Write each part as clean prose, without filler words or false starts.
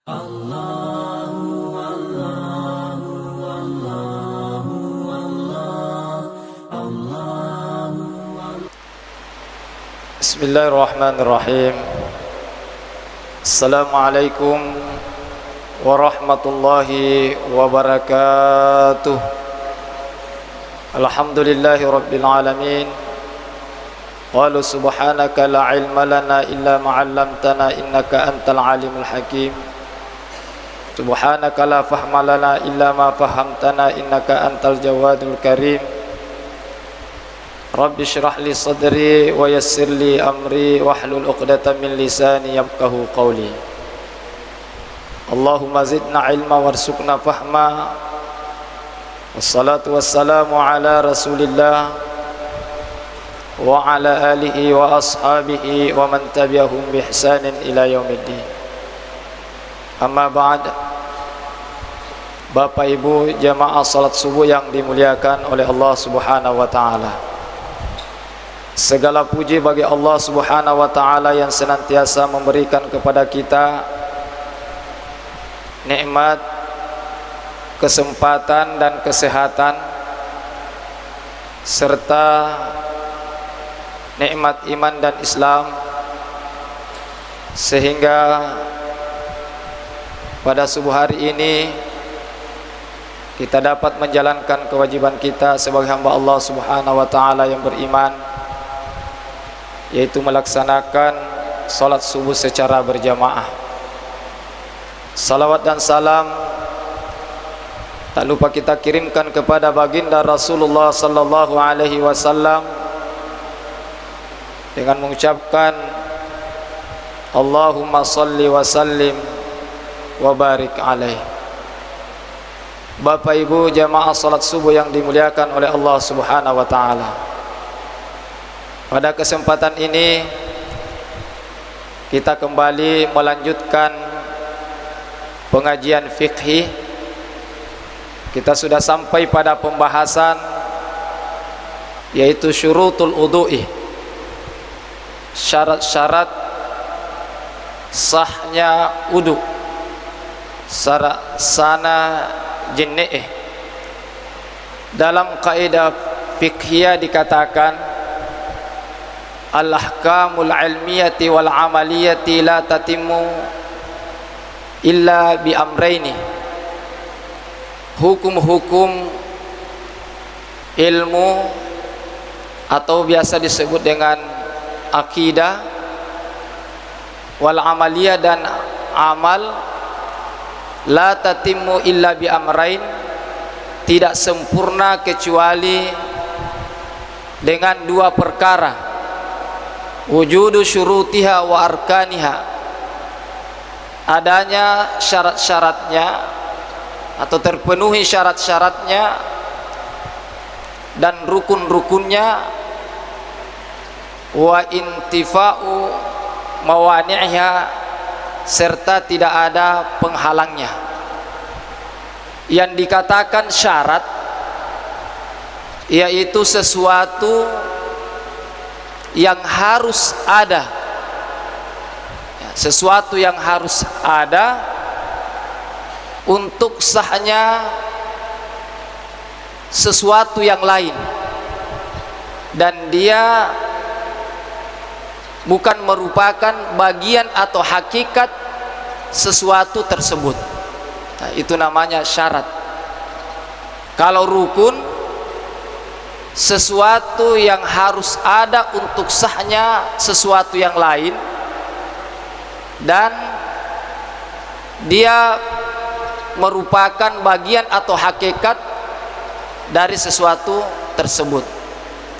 Bismillahirrahmanirrahim. Assalamualaikum warahmatullahi wabarakatuh. Alhamdulillahi rabbil alamin. Qalu subhanaka la ilma lana illa ma 'allamtana innaka antal alimul hakim. Subhanaka la fahma lana illa ma fahamtana innaka antal jawadul karim. Rabbi syrah li sadri wa yassir li amri wahlul 'uqdatam min lisani yafqahu qawli. Allahumma zidna ilma warzuqna fahma. Wassalatu wassalamu ala Rasulillah wa ala alihi wa ashabihi wa man tabi'ahum bi ihsanin ila yaumiddin. Amma ba'd. Bapak Ibu jamaah salat subuh yang dimuliakan oleh Allah Subhanahu wa taala. Segala puji bagi Allah Subhanahu wa taala yang senantiasa memberikan kepada kita nikmat, kesempatan dan kesehatan serta nikmat iman dan Islam, sehingga pada subuh hari ini kita dapat menjalankan kewajiban kita sebagai hamba Allah Subhanahu wa taala yang beriman, yaitu melaksanakan salat subuh secara berjamaah. Salawat dan salam tak lupa kita kirimkan kepada baginda Rasulullah sallallahu alaihi wasallam dengan mengucapkan Allahumma salli wa sallim wa barik alaih. Bapak Ibu jamaah salat subuh yang dimuliakan oleh Allah Subhanahu wa taala. Pada kesempatan ini kita kembali melanjutkan pengajian fikih. Kita sudah sampai pada pembahasan yaitu syurutul udhu'i, syarat-syarat sahnya wudu, sana jinni'ih. Dalam kaidah fikhiyah dikatakan al-ahkamul ilmiyati wal amaliyati la tatimmu illa bi amraini. Hukum-hukum ilmu atau biasa disebut dengan akidah, wal amaliyah dan amal, la tatimmu illa bi amrain, tidak sempurna kecuali dengan dua perkara: wujudu syurutiha wa arkaniha, adanya syarat-syaratnya atau terpenuhi syarat-syaratnya dan rukun-rukunnya, wa intifa'u mawani'iha, serta tidak ada penghalangnya. Yang dikatakan syarat yaitu sesuatu yang harus ada, sesuatu yang harus ada untuk sahnya sesuatu yang lain, dan dia bukan merupakan bagian atau hakikat sesuatu tersebut. Nah, itu namanya syarat. Kalau rukun, sesuatu yang harus ada untuk sahnya sesuatu yang lain, dan dia merupakan bagian atau hakikat dari sesuatu tersebut.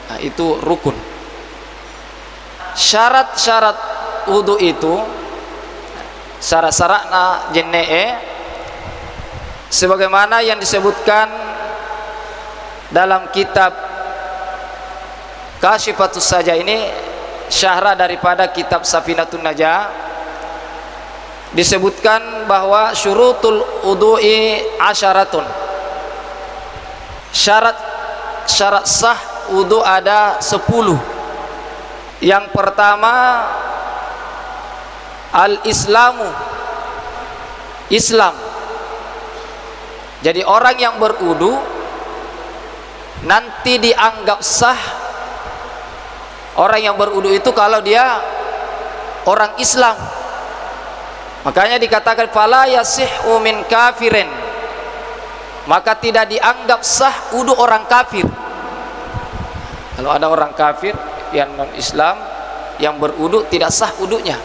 Nah, itu rukun. Syarat-syarat wudu itu, syarat-syaratna jinni'e, sebagaimana yang disebutkan dalam kitab Kashifatus Saja, ini syarah daripada kitab Safinatun Najah, disebutkan bahwa syurutul wudu'i asyaratun, syarat sah wudu ada 10. Yang pertama al-islamu Islam. Jadi orang yang berudu nanti dianggap sah. Orang yang berudu itu kalau dia orang Islam. Makanya dikatakan fala yasihhu min kafirin, maka tidak dianggap sah udu orang kafir. Kalau ada orang kafir yang non Islam yang berudu, tidak sah udunya.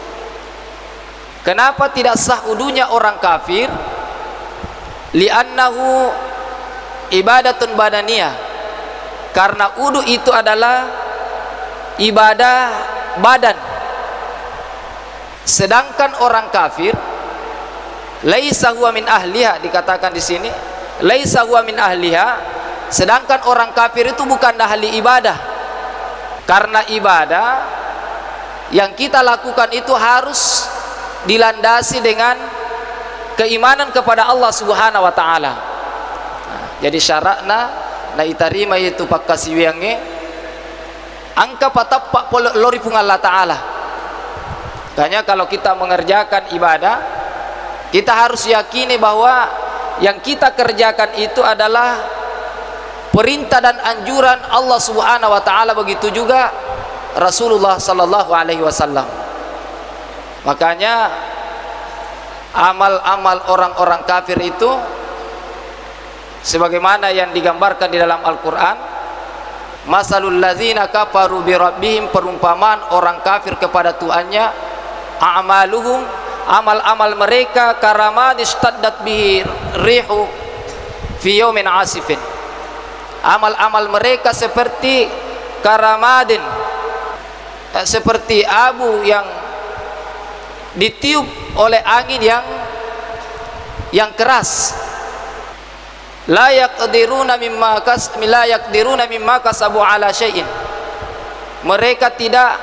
Kenapa tidak sah udunya orang kafir? Li'annahu ibadatun badaniyah, karena udu itu adalah ibadah badan. Sedangkan orang kafir laisa huwa min ahliha, dikatakan di sini laisa huwa min ahliha, sedangkan orang kafir itu bukan ahli ibadah. Karena ibadah yang kita lakukan itu harus dilandasi dengan keimanan kepada Allah Subhanahu wa taala. Jadi syaratna na itarima itu pakkasiwiange angka patappak lori pung Allah taala. Makanya kalau kita mengerjakan ibadah, kita harus yakini bahwa yang kita kerjakan itu adalah perintah dan anjuran Allah Subhanahu wa taala, begitu juga Rasulullah sallallahu alaihi wasallam. Makanya amal-amal orang-orang kafir itu sebagaimana yang digambarkan di dalam Al-Qur'an, masalul ladzina kafaru bi rabbihim, perumpamaan orang kafir kepada Tuhannya, a'maluhum, amal-amal mereka karamadis taddat bihi rihu fi yaumin asifin, amal-amal mereka seperti karamadin, seperti abu yang ditiup oleh angin yang keras. La yaqdiruna mimma kasabu ala syai'in, mereka tidak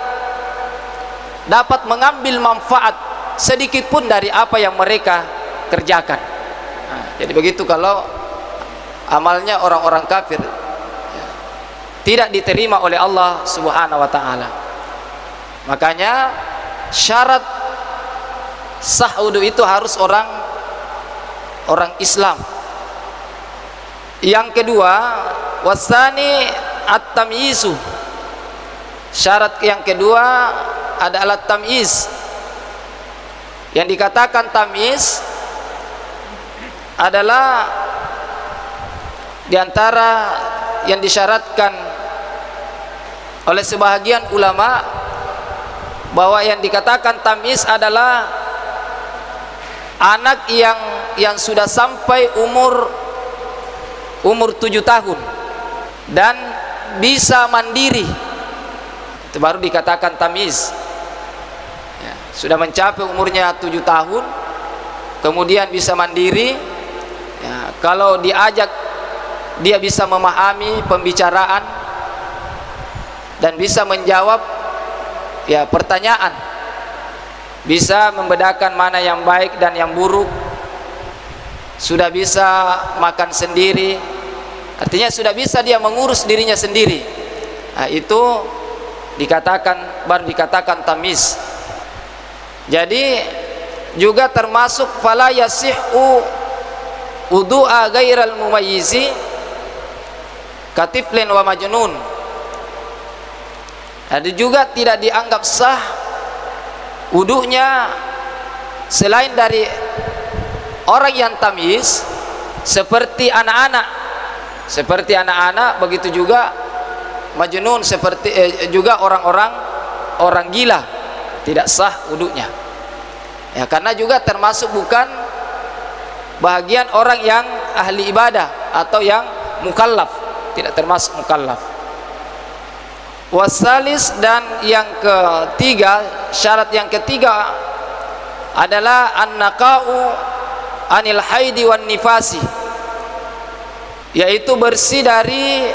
dapat mengambil manfaat sedikit pun dari apa yang mereka kerjakan. Jadi begitu kalau amalnya orang-orang kafir tidak diterima oleh Allah Subhanahu wa taala. Makanya syarat sah wudu itu harus orang Islam. Yang kedua, wasani at-tamyizu, syarat yang kedua adalah tamyiz. Yang dikatakan tamyiz adalah diantara yang disyaratkan oleh sebahagian ulama, bahwa yang dikatakan tamyiz adalah anak yang sudah sampai umur 7 tahun dan bisa mandiri, itu baru dikatakan tamyiz. Ya, sudah mencapai umurnya 7 tahun kemudian bisa mandiri, ya, kalau diajak dia bisa memahami pembicaraan dan bisa menjawab ya pertanyaan, bisa membedakan mana yang baik dan yang buruk, sudah bisa makan sendiri, artinya sudah bisa dia mengurus dirinya sendiri. Nah, itu baru dikatakan tamyiz. Jadi juga termasuk fala yasihhu wudu'a ghairal mumayyizi katiflin wa majnun. Ada juga tidak dianggap sah wudunya selain dari orang yang tamyiz, seperti anak-anak, begitu juga majnun, seperti juga orang gila, tidak sah wudunya. Ya, karena juga termasuk bukan bahagian orang yang ahli ibadah atau yang mukallaf, tidak termasuk mukallaf. Wasalis, dan yang ketiga, syarat yang ketiga adalah an-naqa'u anil haidi wan nifasi, yaitu bersih dari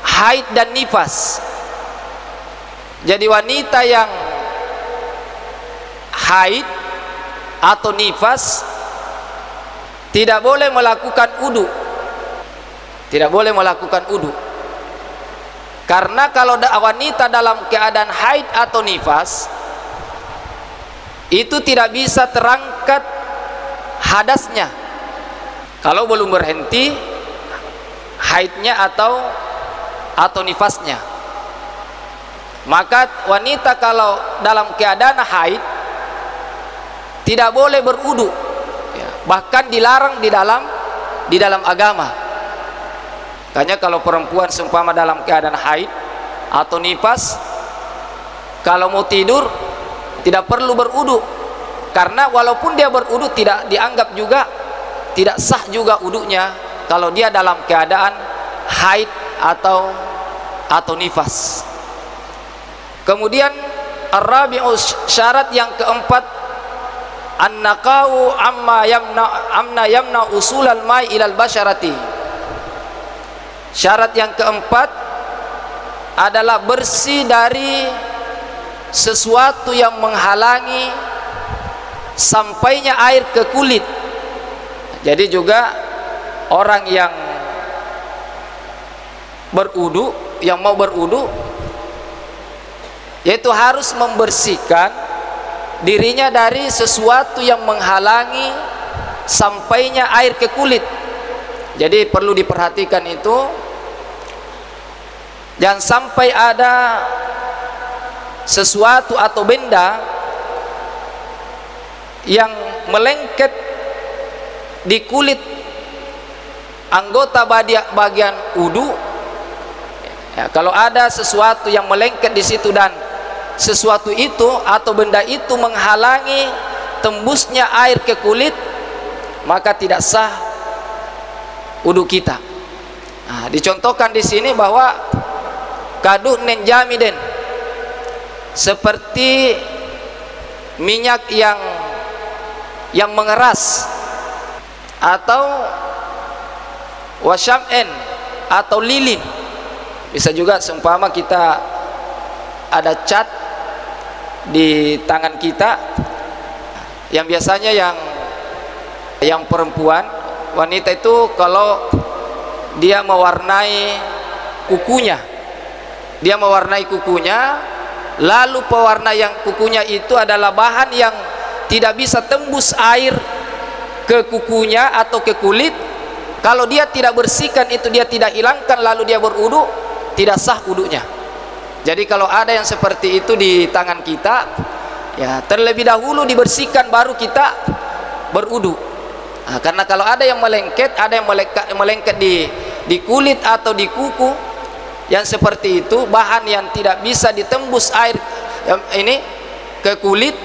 haid dan nifas. Jadi wanita yang haid atau nifas tidak boleh melakukan wudu, tidak boleh melakukan wudu. Karena kalau wanita dalam keadaan haid atau nifas itu tidak bisa terangkat hadasnya. Kalau belum berhenti haidnya atau nifasnya, maka wanita kalau dalam keadaan haid tidak boleh berwudu, ya, bahkan dilarang di dalam agama. Makanya kalau perempuan seumpama dalam keadaan haid atau nifas, kalau mau tidur tidak perlu berwudu, karena walaupun dia berwudu tidak dianggap juga, tidak sah juga wudunya kalau dia dalam keadaan haid atau nifas. Kemudian ar-rabi'u, syarat yang keempat, an-naqau amma yamna usulal mai ilal basyarati. Syarat yang keempat adalah bersih dari sesuatu yang menghalangi sampainya air ke kulit. Jadi juga orang yang berwudu, yang mau berwudu, yaitu harus membersihkan dirinya dari sesuatu yang menghalangi sampainya air ke kulit. Jadi perlu diperhatikan itu, jangan sampai ada sesuatu atau benda yang melengket di kulit anggota bagian wudu. Ya, kalau ada sesuatu yang melengket di situ dan sesuatu itu atau benda itu menghalangi tembusnya air ke kulit, maka tidak sah wudu kita. Nah, dicontohkan di sini bahwa kaduh nenjamiden, seperti minyak yang mengeras, atau wasyam'en atau lilin. Bisa juga seumpama kita ada cat di tangan kita, yang biasanya yang perempuan, wanita itu kalau dia mewarnai kukunya, lalu pewarna yang kukunya itu adalah bahan yang tidak bisa tembus air ke kukunya atau ke kulit. Kalau dia tidak bersihkan itu, dia tidak hilangkan, lalu dia berwudu, tidak sah wudunya. Jadi kalau ada yang seperti itu di tangan kita, ya terlebih dahulu dibersihkan baru kita berwudu. Nah, karena kalau ada yang melengket, di kulit atau di kuku, yang seperti itu bahan yang tidak bisa ditembus air ini ke kulit,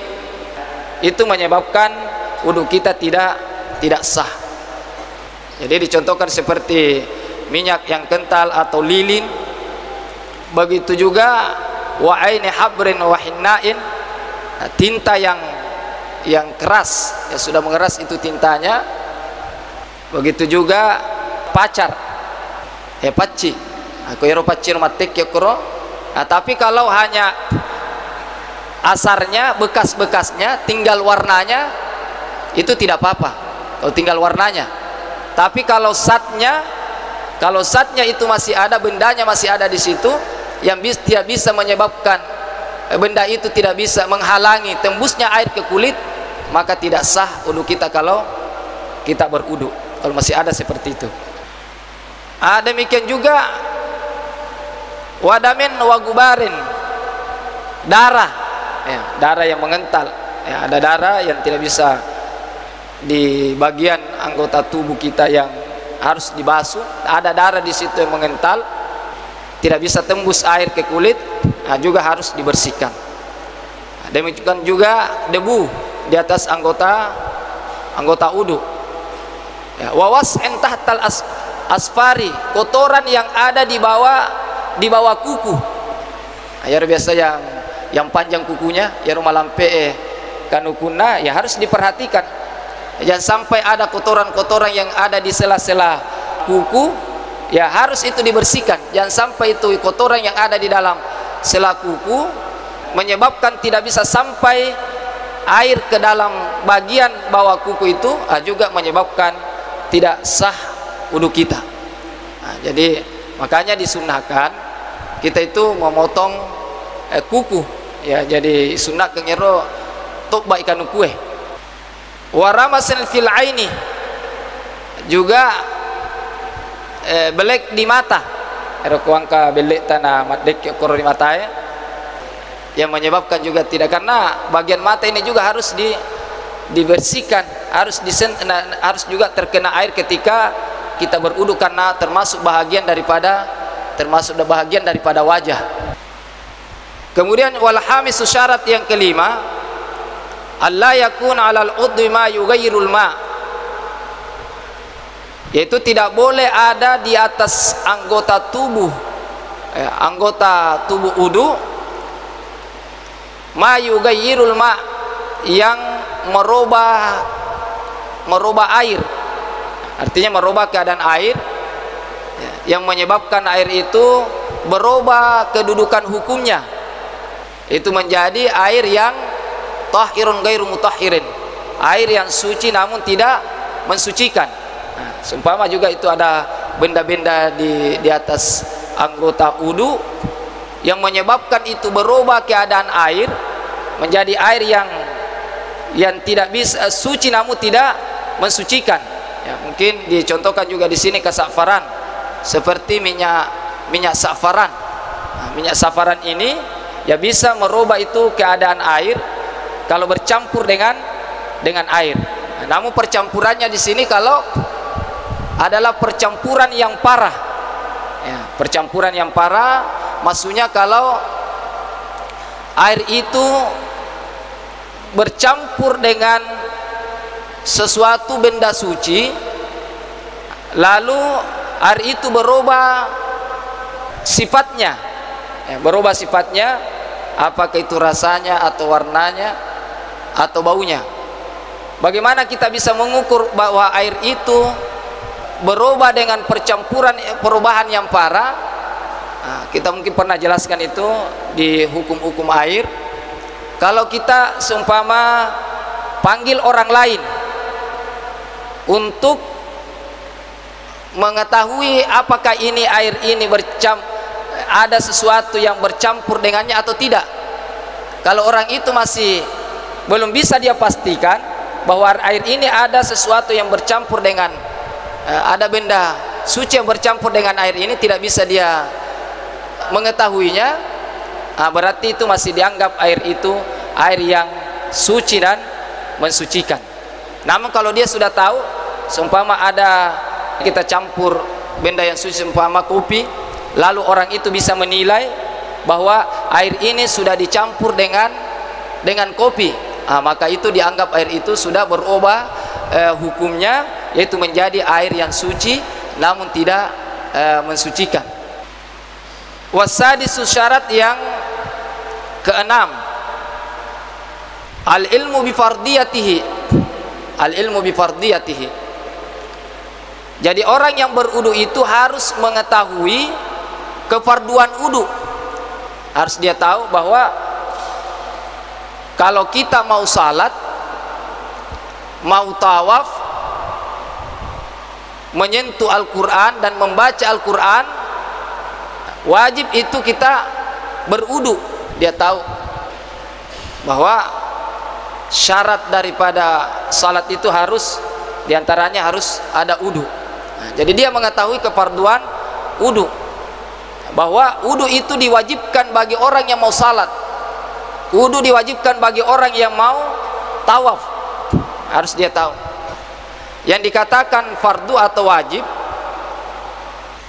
itu menyebabkan wudu kita tidak sah. Jadi dicontohkan seperti minyak yang kental atau lilin. Begitu juga wa aini habrin wa hinnain, tinta yang keras, yang sudah mengeras itu tintanya. Begitu juga pacar, paci, aku ero paci matik ya kuro. Nah, tapi kalau hanya asarnya, bekas-bekasnya, tinggal warnanya, itu tidak apa-apa kalau tinggal warnanya. Tapi kalau satnya itu masih ada, bendanya masih ada di situ, yang tidak bisa menyebabkan, benda itu tidak bisa menghalangi tembusnya air ke kulit, maka tidak sah wudu kita kalau kita berwudu, kalau masih ada seperti itu. Demikian juga wadamin wagubarin, darah, ya, darah yang mengental, ya, ada darah yang tidak bisa di bagian anggota tubuh kita yang harus dibasuh, ada darah di situ yang mengental, tidak bisa tembus air ke kulit, juga harus dibersihkan. Demikian juga debu di atas anggota wudu, ya, wawas entahtal asfari, kotoran yang ada di bawah kuku. Ayar biasa yang panjang kukunya, ya rumah lampe kanukuna, ya harus diperhatikan. Jangan sampai ada kotoran-kotoran yang ada di sela-sela kuku, ya harus itu dibersihkan. Jangan sampai itu kotoran yang ada di dalam sela kuku menyebabkan tidak bisa sampai air ke dalam bagian bawah kuku itu, juga menyebabkan tidak sah wudu kita. Jadi makanya disunahkan kita itu memotong kuku, ya, jadi sunah kengero tok baik kanu kue. Waramasan fil aini, juga belek di mata, kuangka belek tanah madek koro di mata ya, yang menyebabkan juga tidak, karena bagian mata ini juga harus dibersihkan, harus juga terkena air ketika kita berwudu, karena termasuk bahagian daripada wajah. Kemudian wal hamisu, syarat yang kelima, alla yakuna 'alal udwi ma yughayyirul ma, yaitu tidak boleh ada di atas anggota tubuh wudu ma yughayyirul ma, yang merubah air, artinya merubah keadaan air, yang menyebabkan air itu berubah kedudukan hukumnya, itu menjadi air yang tahirun ghairu mutahhirin, air yang suci namun tidak mensucikan. Nah, seumpama juga itu ada benda-benda di atas anggota wudu yang menyebabkan itu berubah keadaan air menjadi air yang tidak bisa suci namun tidak mensucikan. Ya, mungkin dicontohkan juga di sini kesakfaran, seperti minyak sakfaran. Nah, minyak sakfaran ini ya bisa merubah itu keadaan air kalau bercampur dengan air. Nah, namun percampurannya di sini kalau adalah percampuran yang parah, ya, percampuran yang parah, maksudnya kalau air itu bercampur dengan sesuatu benda suci, lalu air itu berubah sifatnya, ya, apakah itu rasanya atau warnanya atau baunya. Bagaimana kita bisa mengukur bahwa air itu berubah dengan perubahan yang parah? Nah, kita mungkin pernah jelaskan itu di hukum-hukum air. Kalau kita seumpama panggil orang lain untuk mengetahui apakah ini air ini ada sesuatu yang bercampur dengannya atau tidak, kalau orang itu masih belum bisa dia pastikan bahwa air ini ada sesuatu yang bercampur dengan ada benda suci yang bercampur dengan air ini, tidak bisa dia mengetahuinya, berarti itu masih dianggap air itu air yang suci dan mensucikan. Namun kalau dia sudah tahu, seumpama ada kita campur benda yang suci, seumpama kopi, lalu orang itu bisa menilai bahwa air ini sudah dicampur dengan kopi, maka itu dianggap air itu sudah berubah hukumnya, yaitu menjadi air yang suci namun tidak mensucikan. Wasadisu, syarat yang keenam, al-ilmu bifardiyatihi. Jadi orang yang berwudu itu harus mengetahui kefarduan wudu, harus dia tahu bahwa kalau kita mau salat, mau tawaf, menyentuh Al-Quran dan membaca Al-Quran, wajib itu kita berwudu. Dia tahu bahwa syarat daripada salat itu harus, diantaranya harus ada wudu. Nah, jadi dia mengetahui kefarduan wudu, bahwa wudu itu diwajibkan bagi orang yang mau salat, wudu diwajibkan bagi orang yang mau tawaf, harus dia tahu. Yang dikatakan fardu atau wajib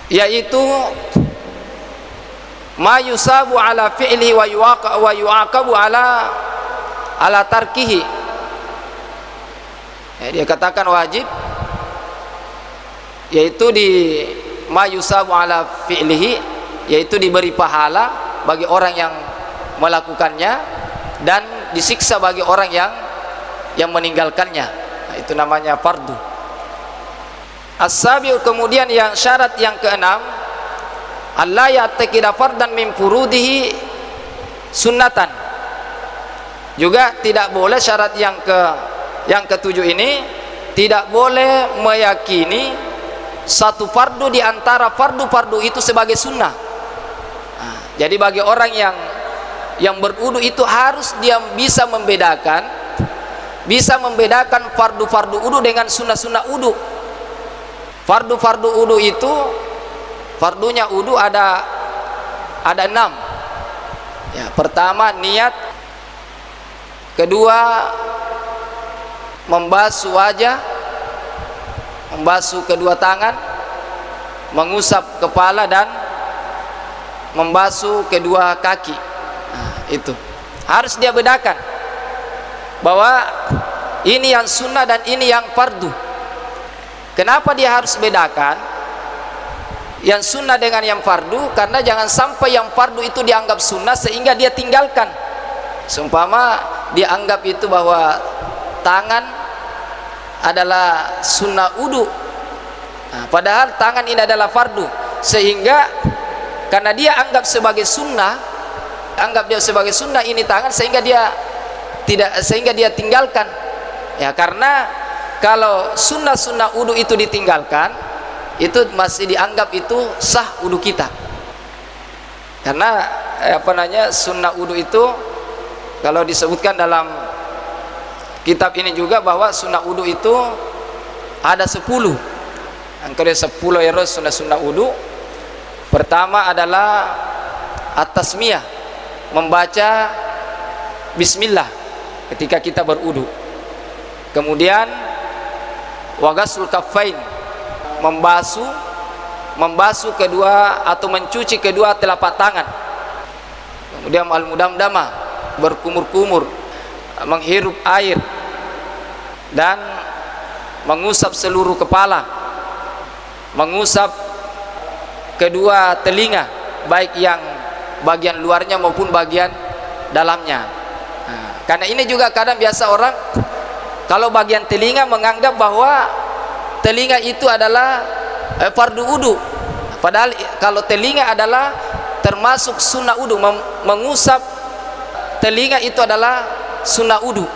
yaitu ma yusabu ala fi'lihi wa yu'aqabu ala tarkihi. Ya, dia katakan wajib yaitu di ma yusabu ala fi'lihi, yaitu diberi pahala bagi orang yang melakukannya dan disiksa bagi orang yang meninggalkannya. Nah, itu namanya fardu. As-sabiu, kemudian yang syarat yang keenam, alla ya'taqida fardan min furudihi sunnatan. Juga tidak boleh, syarat yang ketujuh ini, tidak boleh meyakini satu fardu di antara fardu-fardu itu sebagai sunnah. Nah, jadi bagi orang yang berwudu itu harus dia bisa membedakan bisa membedakan fardu-fardu wudu dengan sunnah-sunnah wudu. Fardu-fardu wudu itu, fardunya wudu ada 6. Ya, pertama niat, kedua membasuh wajah, membasuh kedua tangan, mengusap kepala, dan membasuh kedua kaki. Nah, itu harus dia bedakan bahwa ini yang sunnah dan ini yang fardu. Kenapa dia harus bedakan yang sunnah dengan yang fardu? Karena jangan sampai yang fardu itu dianggap sunnah sehingga dia tinggalkan. Seumpama dia anggap itu bahwa tangan adalah sunnah wudu, nah, padahal tangan ini adalah fardu, sehingga karena dia anggap sebagai sunnah, ini tangan, sehingga dia tinggalkan. Ya, karena kalau sunnah wudu itu ditinggalkan, itu masih dianggap itu sah wudu kita. Karena sunnah wudu itu kalau disebutkan dalam kitab ini juga bahwa sunnah wudu itu ada 10. Angka 10 ya sunnah wudu. Pertama adalah at-tasmiyah, membaca bismillah ketika kita berwudu. Kemudian wagasul kaffain, membasuh kedua atau mencuci kedua telapak tangan. Kemudian al-mudamdamah, berkumur-kumur, menghirup air dan mengusap seluruh kepala, mengusap kedua telinga, baik yang bagian luarnya maupun bagian dalamnya. Nah, karena ini juga kadang biasa orang kalau bagian telinga menganggap bahwa telinga itu adalah fardu wudu, padahal kalau telinga adalah termasuk sunnah wudu, mengusap telinga itu adalah sunnah wudu.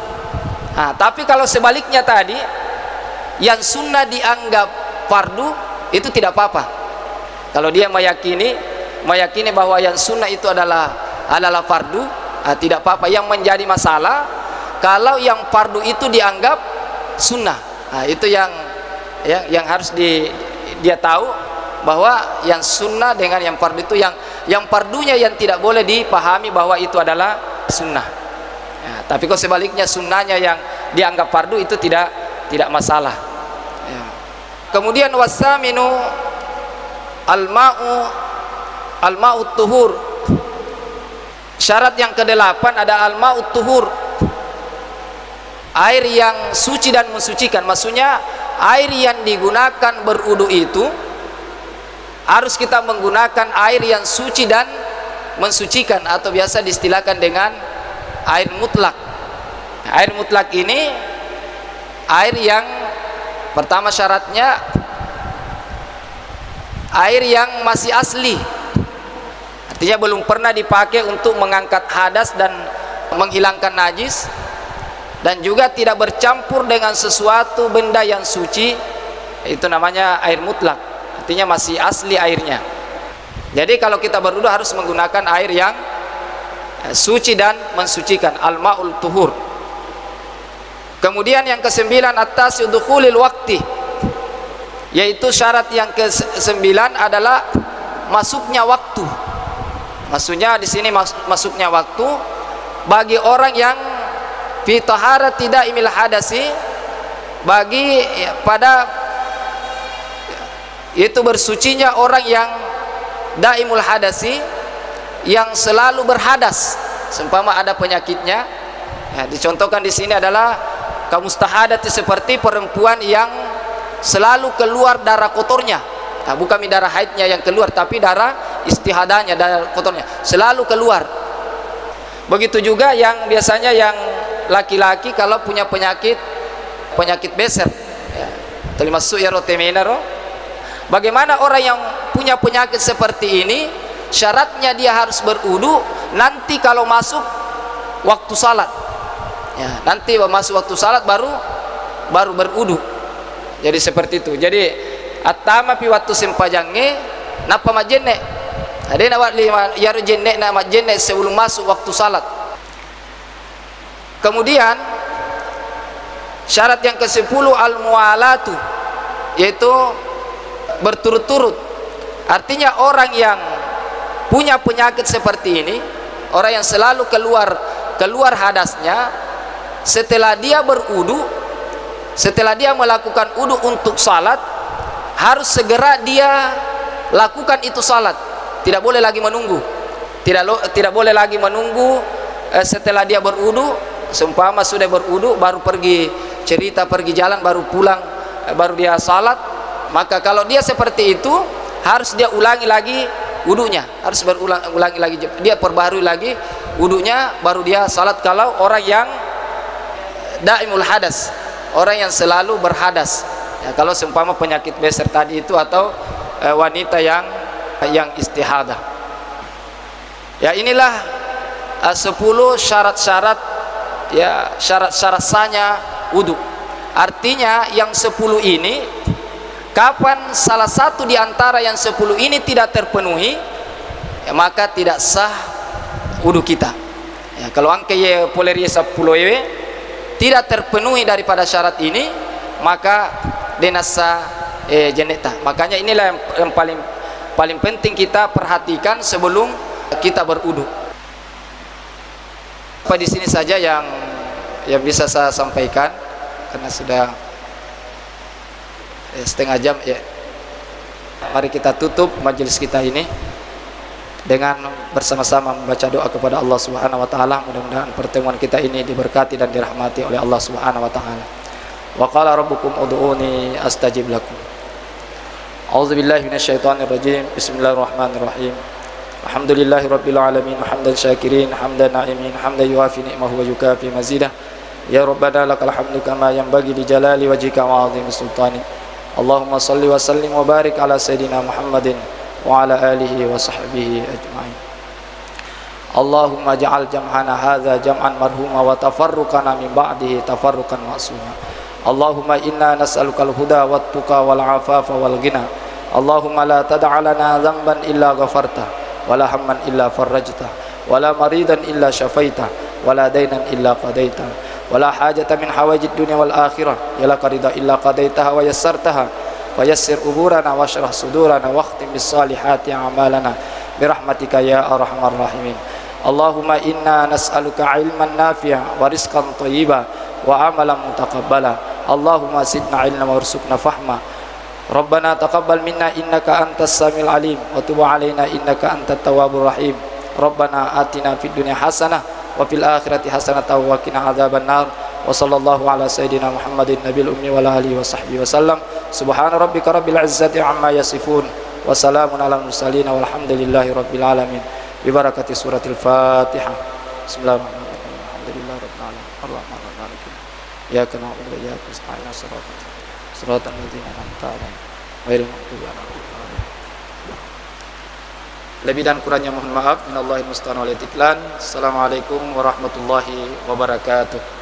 Nah, tapi kalau sebaliknya tadi, yang sunnah dianggap fardu, itu tidak apa-apa. Kalau dia meyakini bahwa yang sunnah itu adalah fardu, tidak apa-apa. Yang menjadi masalah kalau yang fardu itu dianggap sunnah. Nah, itu yang harus dia tahu, bahwa yang sunnah dengan yang fardu itu, yang fardunya yang tidak boleh dipahami bahwa itu adalah sunnah. Ya, tapi kalau sebaliknya sunnahnya yang dianggap fardu, itu tidak masalah. Ya. Kemudian wasaminu al-ma'u tuhur. Syarat yang ke-8 ada al-ma'u tuhur, air yang suci dan mensucikan. Maksudnya air yang digunakan berwudu itu harus kita menggunakan air yang suci dan mensucikan, atau biasa diistilahkan dengan air mutlak. Air mutlak ini air yang pertama syaratnya air yang masih asli, artinya belum pernah dipakai untuk mengangkat hadas dan menghilangkan najis, dan juga tidak bercampur dengan sesuatu benda yang suci. Itu namanya air mutlak, artinya masih asli airnya. Jadi kalau kita berwudu harus menggunakan air yang suci dan mensucikan, al-ma'ul tuhur. Kemudian yang ke-9 atas dukhulil waqti, yaitu syarat yang ke-9 adalah masuknya waktu. Maksudnya di sini masuknya waktu bagi orang yang fi taharati daimil hadasi, bagi pada itu bersucinya orang yang daimul hadasi, yang selalu berhadas, seumpama ada penyakitnya. Ya, dicontohkan di sini adalah kamustahadati, seperti perempuan yang selalu keluar darah kotornya. Nah, bukan darah haidnya yang keluar, tapi darah istihadanya, darah kotornya selalu keluar. Begitu juga yang biasanya yang laki-laki kalau punya penyakit beser, ya, termasuk ya rotemenaro. Bagaimana orang yang punya penyakit seperti ini? Syaratnya dia harus berwudu nanti kalau masuk waktu salat. Ya, nanti masuk waktu salat baru berwudu. Jadi seperti itu. Jadi atama pi waktu sempajange napa majenne. Ada nak lima yaro jenne nama jenne sebelum masuk waktu salat. Kemudian Syarat yang ke-10 al-mualatu, yaitu berturut-turut. Artinya orang yang punya penyakit seperti ini, orang yang selalu keluar hadasnya, setelah dia berudu, setelah dia melakukan udu untuk salat, harus segera dia lakukan itu salat. Tidak boleh lagi menunggu. Tidak boleh lagi menunggu setelah dia berudu. Seumpama sudah berudu baru pergi cerita, pergi jalan, baru pulang, baru dia salat. Maka kalau dia seperti itu, harus dia ulangi lagi wudunya, harus ulangi lagi, dia perbarui lagi wudunya, baru dia salat. Kalau orang yang daimul hadas, orang yang selalu berhadas, ya, kalau seumpama penyakit besar tadi itu, atau wanita yang istihadah. Ya, inilah 10 syarat-syarat, ya, syarat-syarat sahnya wudu. Artinya yang 10 ini, kapan salah satu di antara yang 10 ini tidak terpenuhi, ya, maka tidak sah wudu kita. Ya, kalau angke ye polerie 10 tidak terpenuhi daripada syarat ini, maka denasa jeneta. Makanya inilah yang paling penting kita perhatikan sebelum kita berudu. Apa di sini saja yang bisa saya sampaikan, karena sudah setengah jam ya. Mari kita tutup majelis kita ini dengan bersama-sama membaca doa kepada Allah Subhanahu wa taala. Mudah-mudahan pertemuan kita ini diberkati dan dirahmati oleh Allah Subhanahu wa taala. Wa qala rabbukum ud'uni astajib lakum. A'udzubillahi minasyaitonir rajim. Bismillahirrahmanirrahim. Alhamdulillahirabbil alamin, hamdan syakirin, hamdan na'imin, hamdan yuafi ni'mahu wa yukafi mazidah. Ya rabbana lakal hamdu kama yanbaghi li jalali wajhika wa 'azimi sultanik. Allahumma shalli wa sallim wa barik ala sayidina Muhammadin wa ala alihi wa sahbihi ajma'in. Allahumma ja'al jam'ana hadza jam'an marhuma wa tafarruqana min ba'dihi tafarruqan ma'suma. Allahumma inna nas'alukal huda wat tuqa wal afafa wal ghina. Allahumma la tad'a lana dhanban illa ghafarta wa la hamman illa farajta wa la maridan illa syafaita wa la daynan illa qadaita wa la hajata min hawajid dunya wal akhirah ya laka ridha illa qadaitaha wa yassartaha fayassir uburana washrah sudurana wakhtim bis salihati a'malana birahmatika ya arhamar rahimin. Allahumma inna nas'aluka ilman nafi'a wa rizqan thayyiba wa amalan mutaqabbala. Allahumma zidna ilma warzuqna fahma. Rabbana taqabbal minna innaka antas samiul alim wa tub alaina innaka antat tawwabur rahim. Rabbana atina fid dunya hasanah wa fil akhirati hasanah wa qina adzabannar. Wa sallallahu ala sayidina Muhammadin nabiyil ummi wa alihi wa sahbihi wasallam. Subhana rabbika rabbil izzati amma yasifun wa salamun alal mursalin walhamdulillahi rabbil alamin. Bi barakati suratil Fatihah. Bismillahirrahmanirrahim. Alhamdulillahi rabbil alamin. Arrahmanir rahim. Ya kana wa ya nasta'in siratal ladzina an'amta 'alaihim ghairil maghdubi 'alaihim. Lebih dan kurangnya mohon maaf. Minallahi musta'an wal itiklan. Assalamualaikum warahmatullahi wabarakatuh.